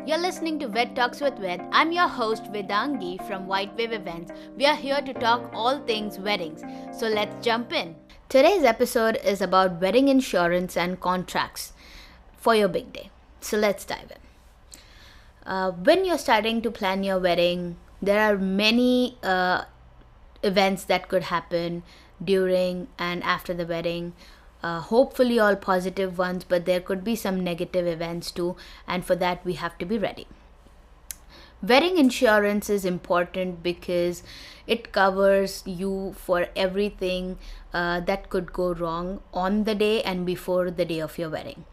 You're listening to Wed Talks with Wed. I'm your host Vedangi from White Wave Events. We are here to talk all things weddings. So let's jump in. Today's episode is about wedding insurance and contracts for your big day. So let's dive in. When you're starting to plan your wedding, there are many events that could happen during and after the wedding. Hopefully all positive ones, but there could be some negative events too, and for that we have to be ready. Wedding insurance is important because it covers you for everything that could go wrong on the day and before the day of your wedding.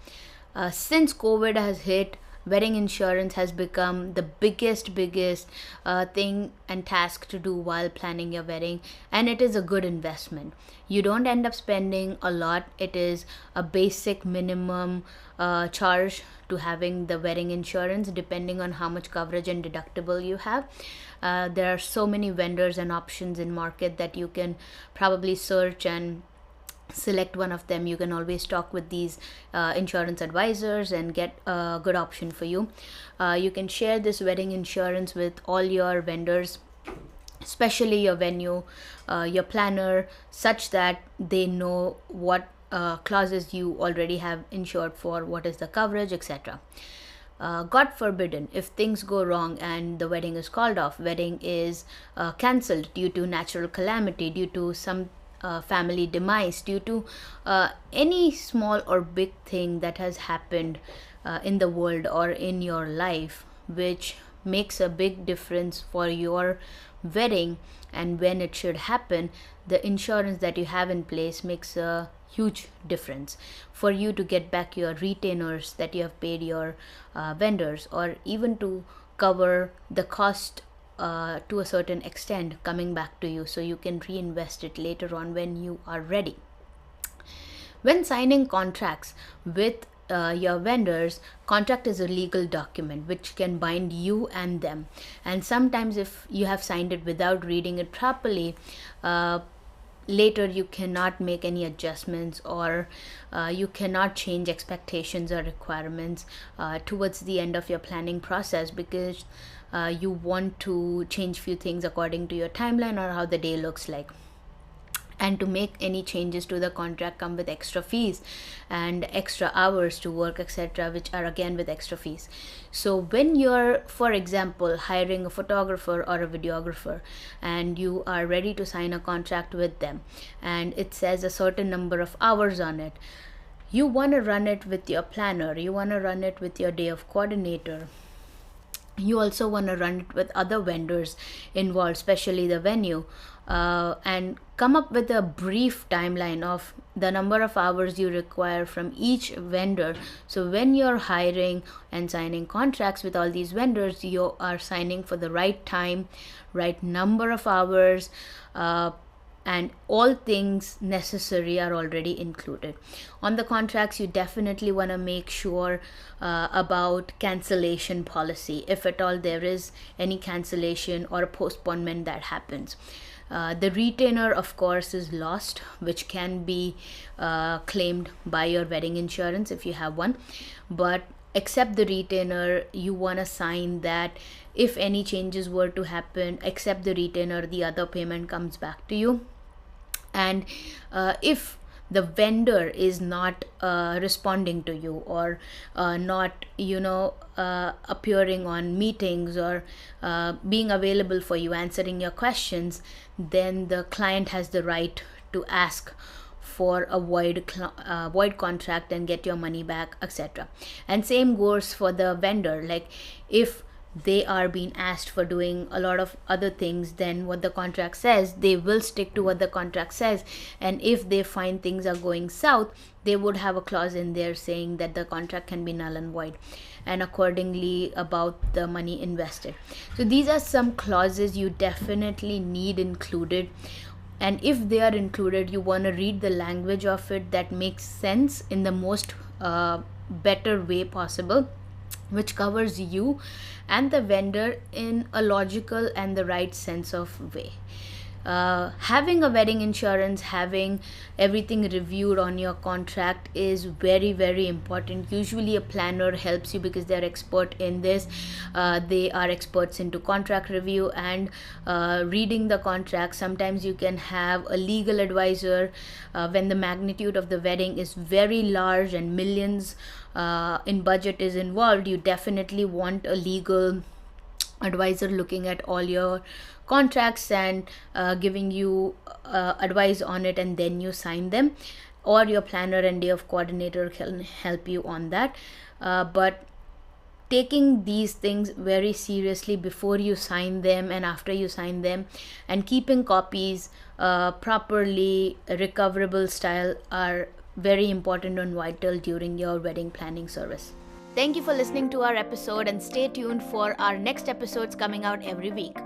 Since COVID has hit, wedding insurance has become the biggest thing and task to do while planning your wedding, and it is a good investment. You don't end up spending a lot. It is a basic minimum charge to having the wedding insurance, depending on how much coverage and deductible you have. There are so many vendors and options in market that you can probably search and select one of them. You can always talk with these insurance advisors and get a good option for you. You can share this wedding insurance with all your vendors, especially your venue, your planner, such that they know what clauses you already have insured for, what is the coverage, etc. God forbidden, if things go wrong and the wedding is called off, wedding is cancelled due to natural calamity, due to some family demise, due to any small or big thing that has happened in the world or in your life, which makes a big difference for your wedding and when it should happen, the insurance that you have in place makes a huge difference for you to get back your retainers that you have paid your vendors, or even to cover the cost to a certain extent coming back to you, so you can reinvest it later on when you are ready. When signing contracts with your vendors, contract is a legal document which can bind you and them, and sometimes if you have signed it without reading it properly, later you cannot make any adjustments, or you cannot change expectations or requirements towards the end of your planning process, because you want to change few things according to your timeline or how the day looks like. And to make any changes to the contract come with extra fees and extra hours to work, etc., which are again with extra fees. So when you're, for example, hiring a photographer or a videographer and you are ready to sign a contract with them and it says a certain number of hours on it, you want to run it with your planner, you want to run it with your day of coordinator, you also want to run it with other vendors involved, especially the venue, and come up with a brief timeline of the number of hours you require from each vendor. So when you're hiring and signing contracts with all these vendors, you are signing for the right time, right number of hours, and all things necessary are already included. On the contracts, you definitely want to make sure about cancellation policy, if at all there is any cancellation or postponement that happens. The retainer, of course, is lost, which can be claimed by your wedding insurance if you have one. But except the retainer, you want to sign that if any changes were to happen, except the retainer, the other payment comes back to you. And if the vendor is not responding to you, or not appearing on meetings, or being available for you, answering your questions, then the client has the right to ask for a void contract and get your money back, etc. And same goes for the vendor. Like if they are being asked for doing a lot of other things than what the contract says, they will stick to what the contract says. And if they find things are going south, they would have a clause in there saying that the contract can be null and void, and accordingly about the money invested. So these are some clauses you definitely need included. And if they are included, you want to read the language of it that makes sense in the most better way possible, which covers you and the vendor in a logical and the right sense of way. Having a wedding insurance, having everything reviewed on your contract is very, very important. Usually a planner helps you because they're expert in this. They are experts into contract review and reading the contract. Sometimes you can have a legal advisor when the magnitude of the wedding is very large and millions in budget is involved. You definitely want a legal advisor looking at all your contracts and giving you advice on it, and then you sign them, or your planner and day of coordinator can help you on that. But taking these things very seriously before you sign them and after you sign them, and keeping copies properly recoverable style are very important and vital during your wedding planning service. Thank you for listening to our episode, and stay tuned for our next episodes coming out every week.